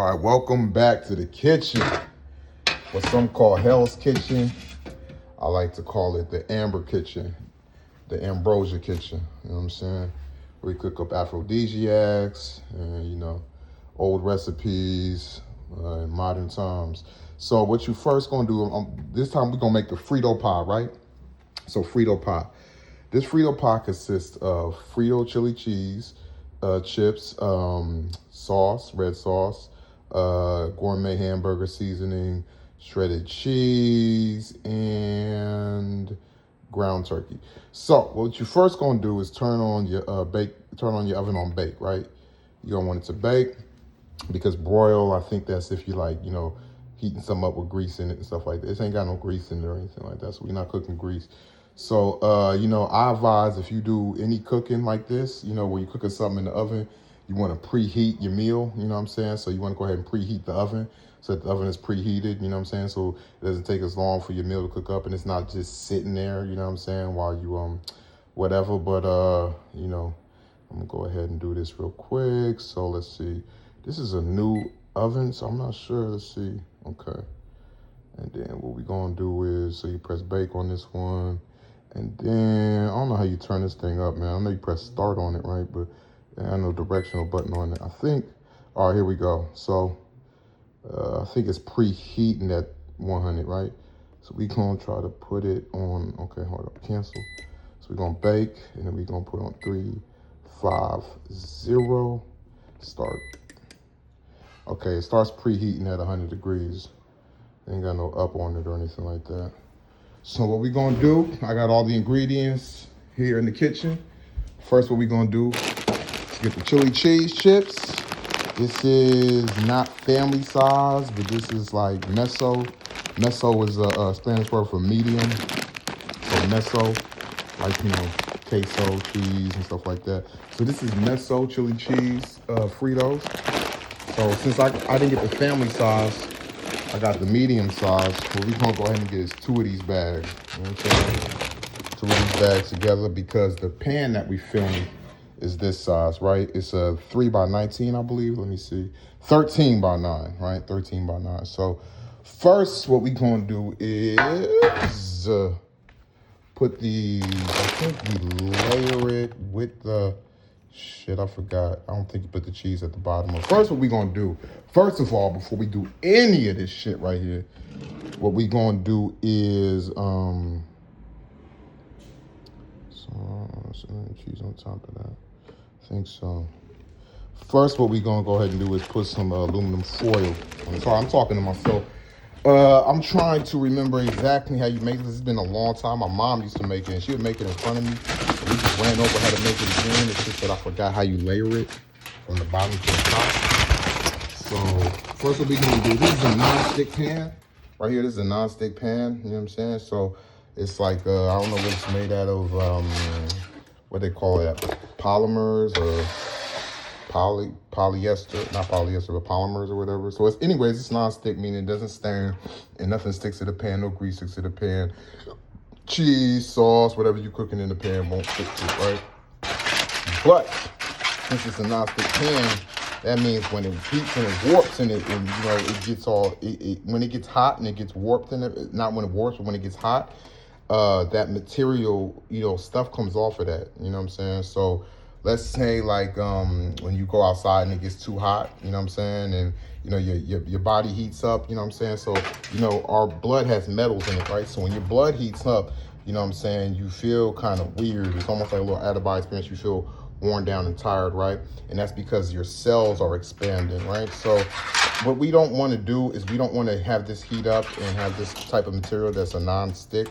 All right, welcome back to the kitchen. What some call Hell's Kitchen. I like to call it the Amber Kitchen, the Ambrosia Kitchen. You know what I'm saying? We cook up aphrodisiacs and, old recipes in modern times. So what you first gonna do, this time we're gonna make the Frito pie, right? So Frito pie. This Frito pie consists of Frito chili cheese, chips, sauce, red sauce, gourmet hamburger seasoning, shredded cheese, and ground turkey. So what you first gonna do is turn on your oven on bake, right? You don't want it to bake because broil, I think that's if you like, heating something up with grease in it and stuff like that. This ain't got no grease in it or anything like that, so we're not cooking grease. So, I advise if you do any cooking like this, where you're cooking something in the oven, you want to preheat your meal, you know what I'm saying? So you want to go ahead and preheat the oven so that the oven is preheated, you know what I'm saying? So it doesn't take as long for your meal to cook up and it's not just sitting there, you know what I'm saying, while you, whatever. But, I'm going to go ahead and do this real quick. So let's see. This is a new oven, so I'm not sure. Let's see. Okay. And then what we're going to do is, so you press bake on this one. And then, I don't know how you turn this thing up, man. I know you press start on it, right? But I know directional button on it. I think, all right, here we go. So, I think it's preheating at 100, right? So we gonna try to put it on, okay, hold up, cancel. So we're gonna bake, and then we're gonna put on 3, 5, 0, start. Okay, it starts preheating at 100 degrees. Ain't got no up on it or anything like that. So what we gonna do, I got all the ingredients here in the kitchen. First, what we gonna do is get the chili cheese chips. This is not family size, but this is like meso. Meso is a Spanish word for medium. So meso, like, queso, cheese and stuff like that. So this is meso chili cheese Fritos. So since I didn't get the family size, I got the medium size. What we're gonna go ahead and get is 2 of these bags. You know what I'm saying? 2 of these bags together because the pan that we filling is this size, right? It's a 3 by 19, I believe. Let me see. 13 by 9, right? 13 by 9. So first, what we gonna do is put these, I think we layer it with the, shit, I forgot. I don't think you put the cheese at the bottom. First, what we gonna do, first of all, before we do any of this shit right here, what we gonna do is, cheese on top of that. I think so. First, what we gonna go ahead and do is put some aluminum foil. I'm talking to myself. I'm trying to remember exactly how you make this. It's been a long time. My mom used to make it, and she would make it in front of me. We just ran over how to make it again. It's just that I forgot how you layer it from the bottom to the top. So first what we're gonna do, this is a non-stick pan. Right here, this is a non-stick pan, you know what I'm saying? So it's like, I don't know what it's made out of, what they call it, polymers or polyester, not polyester, but polymers or whatever. So it's non-stick, meaning it doesn't stain and nothing sticks to the pan, no grease sticks to the pan. Cheese, sauce, whatever you're cooking in the pan won't stick to it, right? But since it's a non-stick pan, that means when it heats and it warps in it, and it gets all, when it gets hot and it gets warped in it, not when it warps, but when it gets hot, that material, stuff comes off of that, you know what I'm saying? So let's say like when you go outside and it gets too hot, you know what I'm saying? And your body heats up, you know what I'm saying? So, our blood has metals in it, right? So when your blood heats up, you know what I'm saying, you feel kind of weird. It's almost like a little out-of-body experience. You feel worn down and tired, right? And that's because your cells are expanding, right? So what we don't want to do is we don't want to have this heat up and have this type of material that's a non-stick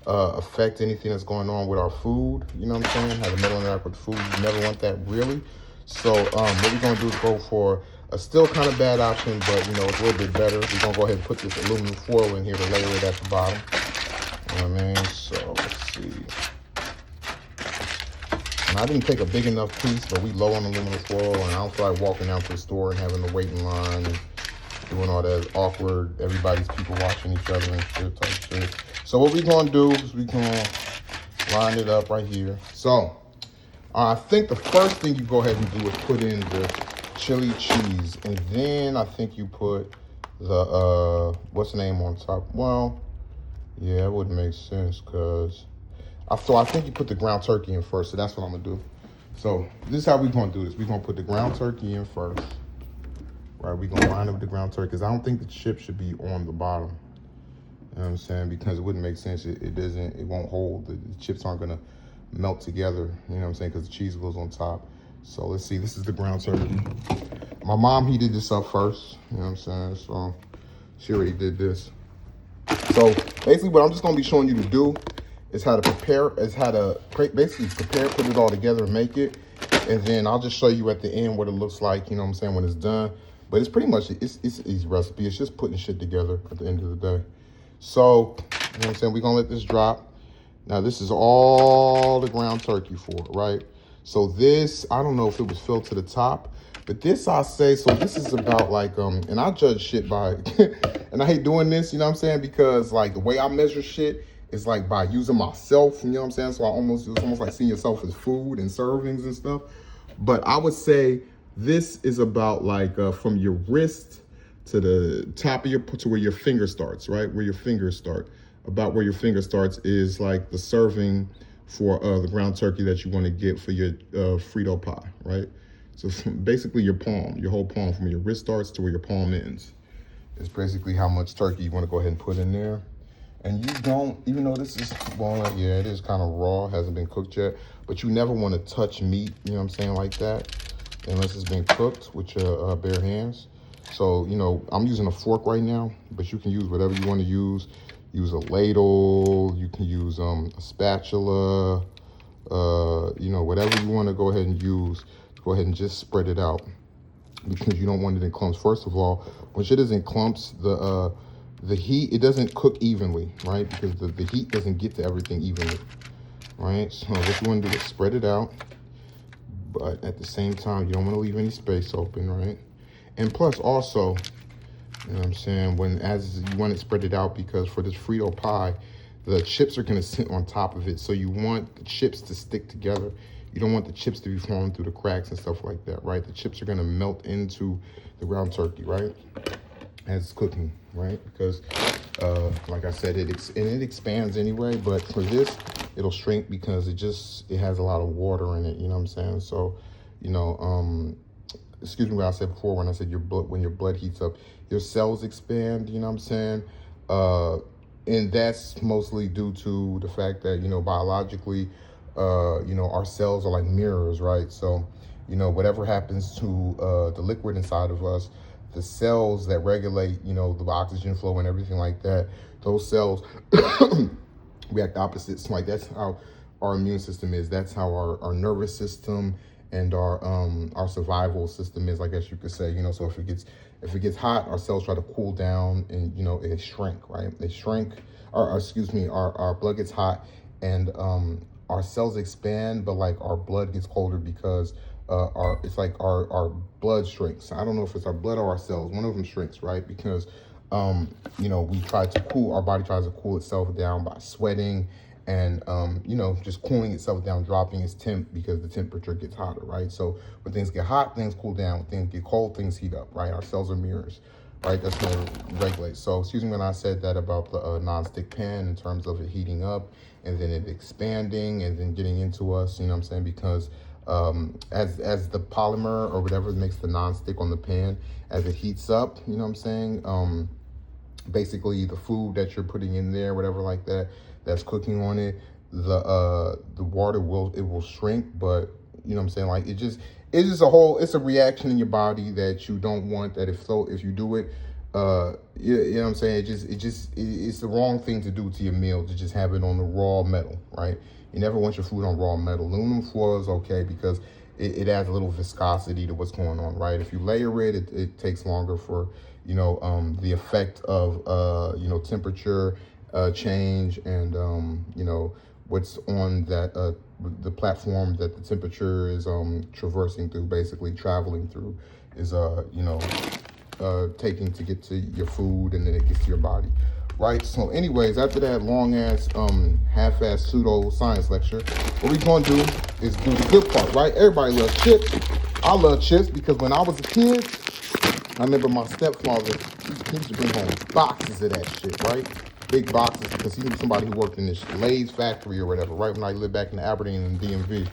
affect anything that's going on with our food, you know what I'm saying? Have a metal interact with food. You never want that, really. So what we're going to do is go for a still kind of bad option, but it's a little bit better. We're going to go ahead and put this aluminum foil in here to layer it at the bottom. You know what I mean? So let's see. And I didn't take a big enough piece, but we low on aluminum foil, and I don't feel like walking out to the store and having to wait in line and doing all that awkward, everybody's people watching each other and shit type shit. So what we're going to do is we're going to line it up right here. So I think the first thing you go ahead and do is put in the chili cheese. And then I think you put the, what's the name on top? Well, yeah, it wouldn't make sense because I think you put the ground turkey in first. So that's what I'm going to do. So this is how we're going to do this. We're going to put the ground turkey in first. Right, we're going to line up the ground turkey because I don't think the chips should be on the bottom. You know what I'm saying? Because it wouldn't make sense. It won't hold. The chips aren't going to melt together. You know what I'm saying? Because the cheese goes on top. So let's see. This is the ground turkey. My mom heated this up first. You know what I'm saying? So she already did this. So basically what I'm just going to be showing you to do is how to prepare, basically prepare, put it all together and make it. And then I'll just show you at the end what it looks like, you know what I'm saying, when it's done. But it's pretty much, it's an easy recipe. It's just putting shit together at the end of the day. So, you know what I'm saying, we're going to let this drop. Now, this is all the ground turkey for it, right? So this, I don't know if it was filled to the top, but this I say, so this is about like, and I judge shit by, and I hate doing this, you know what I'm saying? Because like the way I measure shit is like by using myself, you know what I'm saying? So it's almost like seeing yourself as food and servings and stuff. But I would say this is about like from your wrist to the top of to where your finger starts, right? Where your fingers start. About where your finger starts is like the serving for the ground turkey that you want to get for your Frito pie, right? So basically your palm, your whole palm from your wrist starts to where your palm ends. Is basically how much turkey you want to go ahead and put in there. And you don't, even though this is, well, yeah, it is kind of raw, hasn't been cooked yet, but you never want to touch meat, you know what I'm saying, like that, unless it's been cooked with your bare hands. So, you know, I'm using a fork right now, but you can use whatever you want to use. Use a ladle, you can use a spatula, you know, whatever you want to go ahead and use. Go ahead and just spread it out because you don't want it in clumps. First of all, when shit is in clumps, the heat, it doesn't cook evenly, right? Because the heat doesn't get to everything evenly, right? So what you want to do is spread it out, but at the same time, you don't want to leave any space open, right? And plus also, you know what I'm saying, as you want to spread it out, because for this Frito pie, the chips are going to sit on top of it. So you want the chips to stick together. You don't want the chips to be falling through the cracks and stuff like that, right? The chips are going to melt into the ground turkey, right? As it's cooking, right? Because, like I said, it expands anyway. But for this, it'll shrink because it has a lot of water in it. You know what I'm saying? So, you know, excuse me what I said before when I said when your blood heats up, your cells expand, you know what I'm saying? And that's mostly due to the fact that, you know, biologically, you know, our cells are like mirrors, right? So, you know, whatever happens to the liquid inside of us, the cells that regulate, you know, the oxygen flow and everything like that, those cells react opposites. Like that's how our immune system is. That's how our nervous system and our survival system is, I guess you could say. You know, so if it gets hot, our cells try to cool down and, you know, it shrink, right? They shrink, or excuse me, our blood gets hot and our cells expand, but like our blood gets colder because our blood shrinks. I don't know if it's our blood or our cells. One of them shrinks, right? Because you know, our body tries to cool itself down by sweating and you know, just cooling itself down, dropping its temp because the temperature gets hotter, right? So when things get hot, things cool down. When things get cold, things heat up, right? Our cells are mirrors, right? That's what it regulates. So excuse me when I said that about the non-stick pan in terms of it heating up and then it expanding and then getting into us, you know what I'm saying? Because as the polymer or whatever makes the non-stick on the pan, as it heats up, you know what I'm saying? Basically the food that you're putting in there, whatever like that, that's cooking on it, the water will shrink, but you know what I'm saying? Like it's just it's a reaction in your body that you don't want. That if you do it, you know what I'm saying? It's the wrong thing to do to your meal, to just have it on the raw metal, right? You never want your food on raw metal. Aluminum foil is okay because it adds a little viscosity to what's going on, right? If you layer it, it takes longer for, you know, the effect of, you know, temperature change and, you know, what's on that, the platform that the temperature is traversing through, basically traveling through, is, you know, taking to get to your food and then it gets to your body. Right, so anyways, after that long-ass, half-ass pseudo-science lecture, what we're gonna do is do the good part, right? Everybody loves chips. I love chips because when I was a kid, I remember my stepfather, he used to bring home boxes of that shit, right? Big boxes, because he knew somebody who worked in this Lay's factory or whatever, right? When I lived back in Aberdeen and DMV.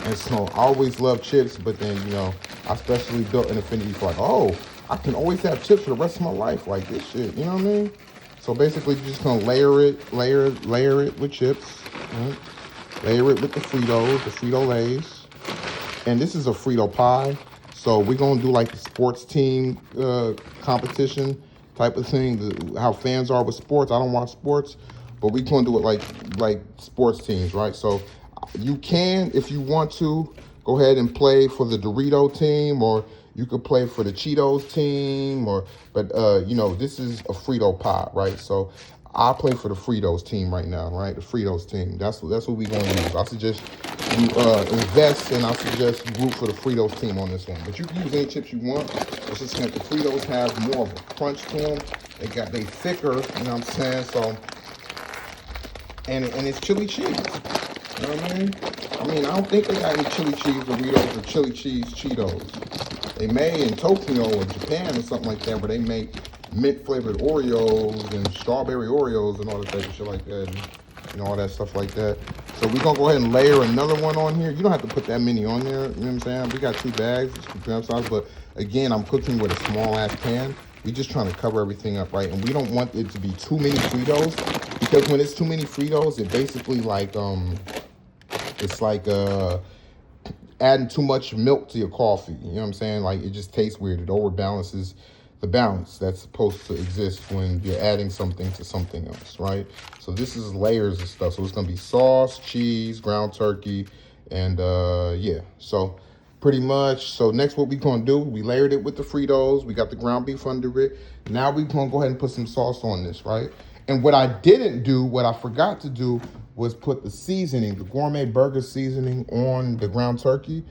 And so I always loved chips, but then, you know, I especially built an affinity for like, oh, I can always have chips for the rest of my life, like this shit, you know what I mean? So basically, you're just gonna layer it with chips, right? Layer it with the Fritos, the Frito Lays. And this is a Frito pie. So we're gonna do like the sports team competition type of thing. How fans are with sports. I don't watch sports, but we're gonna do it like sports teams, right? So you can, if you want to, go ahead and play for the Dorito team, or you could play for the Cheetos team, but you know, this is a Frito pie, right? So I play for the Fritos team right now, right? The Fritos team. That's what we're gonna use. I suggest you invest, and I suggest you root for the Fritos team on this one. But you can use any chips you want. It's just that the Fritos have more of a crunch to them. They thicker, you know what I'm saying? So, and it's chili cheese. You know what I mean? I don't think they got any chili cheese Doritos or chili cheese Cheetos. They may in Tokyo or Japan or something like that, where they make mint flavored Oreos and strawberry Oreos and all that type of shit like that, and you know, all that stuff like that. So we're gonna go ahead and layer another one on here. You don't have to put that many on there, you know what I'm saying? We got 2 bags, but again, I'm cooking with a small ass pan. We're just trying to cover everything up, right? And we don't want it to be too many Fritos, because when it's too many Fritos, it basically like it's like adding too much milk to your coffee. You know what I'm saying? Like, it just tastes weird. It overbalances the balance that's supposed to exist when you're adding something to something else, right? So this is layers of stuff. So it's gonna be sauce, cheese, ground turkey, and yeah. So pretty much, so next what we gonna do, we layered it with the Fritos, we got the ground beef under it. Now we gonna go ahead and put some sauce on this, right? And what I didn't do, what I forgot to do, was put the seasoning, the gourmet burger seasoning on the ground turkey.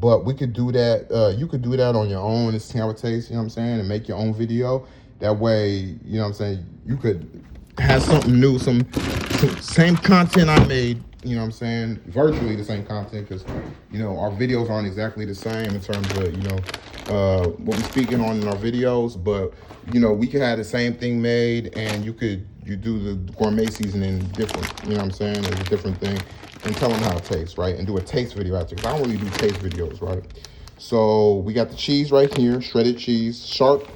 But we could do that, you could do that on your own and see how it tastes, you know what I'm saying, and make your own video. That way, you know what I'm saying, you could have something new, some same content I made, you know what I'm saying, virtually the same content, because, you know, our videos aren't exactly the same in terms of, you know, what we're speaking on in our videos, but, you know, we could have the same thing made, and you do the gourmet seasoning different, you know what I'm saying, it's a different thing, and tell them how it tastes, right, and do a taste video after, because I don't really do taste videos, right. So we got the cheese right here, shredded cheese, sharp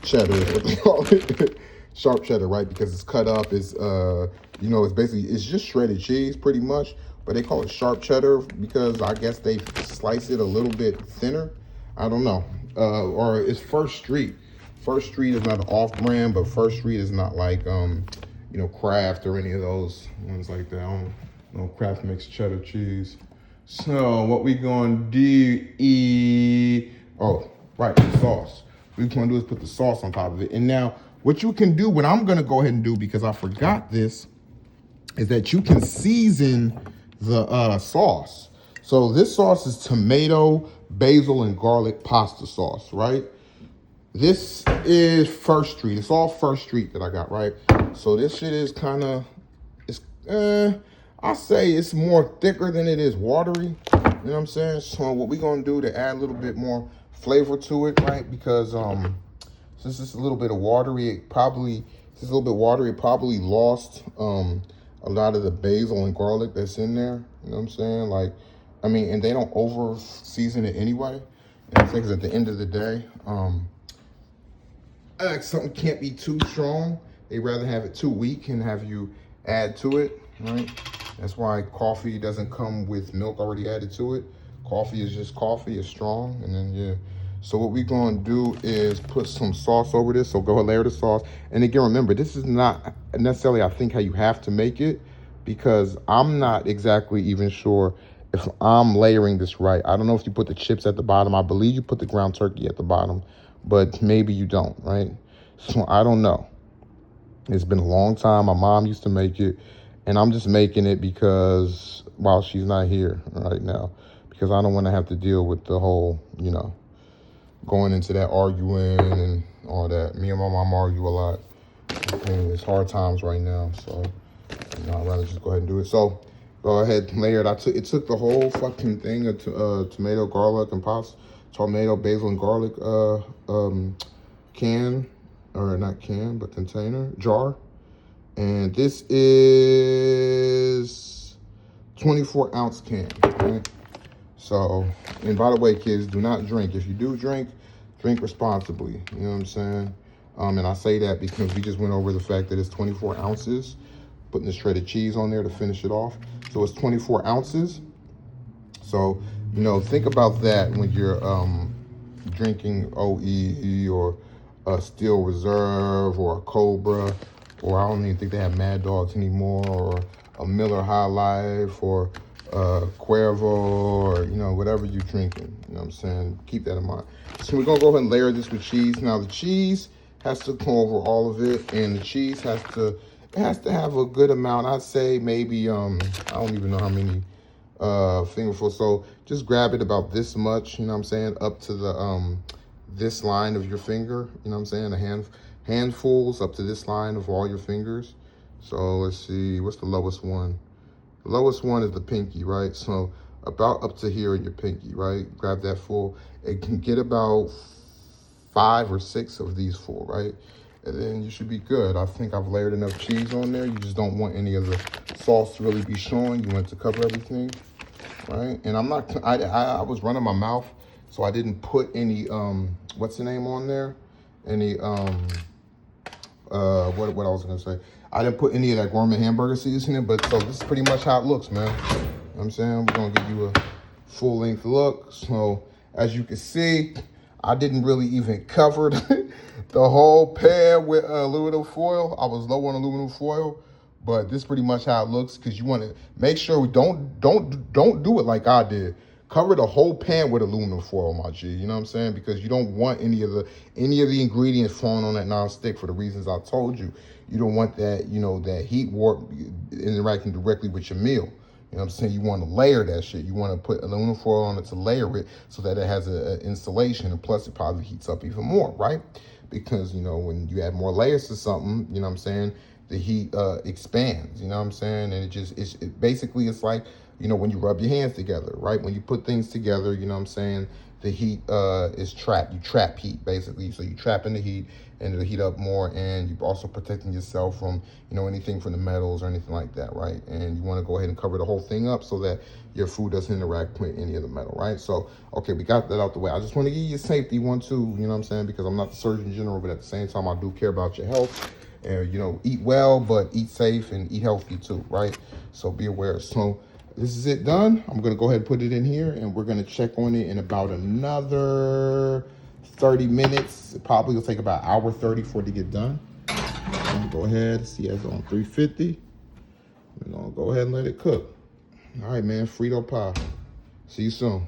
cheddar is what they call it. Sharp cheddar, right? Because it's cut up, it's you know, it's just shredded cheese pretty much, but they call it sharp cheddar because I guess they slice it a little bit thinner. I don't know. Or it's First Street. First Street is not an off-brand, but First Street is not like you know, Kraft or any of those ones like that. I don't know, Kraft makes cheddar cheese. So what we gonna do oh, right, the sauce. What we're gonna do is put the sauce on top of it. And now what you can do, what I'm gonna go ahead and do, because I forgot this, is that you can season the sauce. So this sauce is tomato, basil, and garlic pasta sauce, right? This is First Street. It's all First Street that I got, right? So this shit is kind of, it's, I say it's more thicker than it is watery. You know what I'm saying? So what we're gonna do to add a little bit more flavor to it, right? Because since it's a little bit of watery, it probably lost a lot of the basil and garlic that's in there. You know what I'm saying? Like, I mean, and they don't over season it anyway. And I think at the end of the day, something can't be too strong. They rather have it too weak and have you add to it, right? That's why coffee doesn't come with milk already added to it. Coffee is just coffee, it's strong, and then yeah. So what we're gonna do is put some sauce over this. So go ahead and layer the sauce. And again, remember, this is not necessarily, I think, how you have to make it, because I'm not exactly even sure if I'm layering this right. I don't know if you put the chips at the bottom. I believe you put the ground turkey at the bottom, but maybe you don't, right? So I don't know. It's been a long time. My mom used to make it, and I'm just making it because while she's not here right now, because I don't want to have to deal with the whole, you know, going into that arguing and all that. Me and my mom argue a lot. And it's hard times right now, so you know, I'd rather just go ahead and do it. So go ahead and layer it. It took the whole fucking thing of tomato, garlic, and pasta, tomato, basil, and garlic can, or not can, but container, jar. And this is 24-ounce can, right? So, and by the way, kids, do not drink. If you do drink, drink responsibly. You know what I'm saying? And I say that because we just went over the fact that it's 24 ounces, putting the shredded cheese on there to finish it off. So it's 24 ounces. So, you know, think about that when you're drinking OE or a Steel Reserve or a Cobra, or I don't even think they have Mad Dogs anymore, or a Miller High Life, or Cuervo, or, you know, whatever you're drinking. You know what I'm saying? Keep that in mind. So we're going to go ahead and layer this with cheese. Now, the cheese has to come over all of it, and the cheese has to have a good amount. I'd say maybe, I don't even know how many fingerful. So just grab it about this much, you know what I'm saying, up to the this line of your finger, you know what I'm saying, handfuls up to this line of all your fingers. So let's see, what's the lowest one? The lowest one is the pinky, right? So about up to here in your pinky, right? Grab that full. It can get about 5 or 6 of these full, right? And then you should be good. I think I've layered enough cheese on there. You just don't want any of the sauce to really be showing. You want it to cover everything, right? And I'm not, I was running my mouth, so I didn't put any, what's the name on there? Any, what I was gonna say. I didn't put any of that gourmet hamburger seasoning, but so this is pretty much how it looks, man. You know what I'm saying? We're gonna give you a full length look. So as you can see, I didn't really even cover the whole pan with aluminum foil. I was low on aluminum foil, but this is pretty much how it looks, because you want to make sure we don't do it like I did. Cover the whole pan with aluminum foil, my G. You know what I'm saying? Because you don't want any of the ingredients falling on that non-stick for the reasons I told you. You don't want that, you know, that heat warp interacting directly with your meal. You know what I'm saying? You want to layer that shit. You want to put aluminum foil on it to layer it so that it has an insulation, and plus it probably heats up even more, right? Because, you know, when you add more layers to something, you know what I'm saying, the heat expands, you know what I'm saying? And it basically, it's like, you know, when you rub your hands together, right? When you put things together, you know what I'm saying, the heat is trapped. You trap heat, basically. So you trap in the heat, and it'll heat up more, and you're also protecting yourself from, you know, anything from the metals or anything like that, right? And you want to go ahead and cover the whole thing up so that your food doesn't interact with any of the metal, right? So, okay, we got that out the way. I just want to give you a safety one, too, you know what I'm saying? Because I'm not the Surgeon General, but at the same time, I do care about your health. And, you know, eat well, but eat safe and eat healthy, too, right? So be aware. So this is it done. I'm going to go ahead and put it in here, and we're going to check on it in about another 30 minutes. It probably will take about 1:30 for it to get done. I'm going to go ahead, see it's on 350. We're going to go ahead and let it cook. All right, man, Frito pie. See you soon.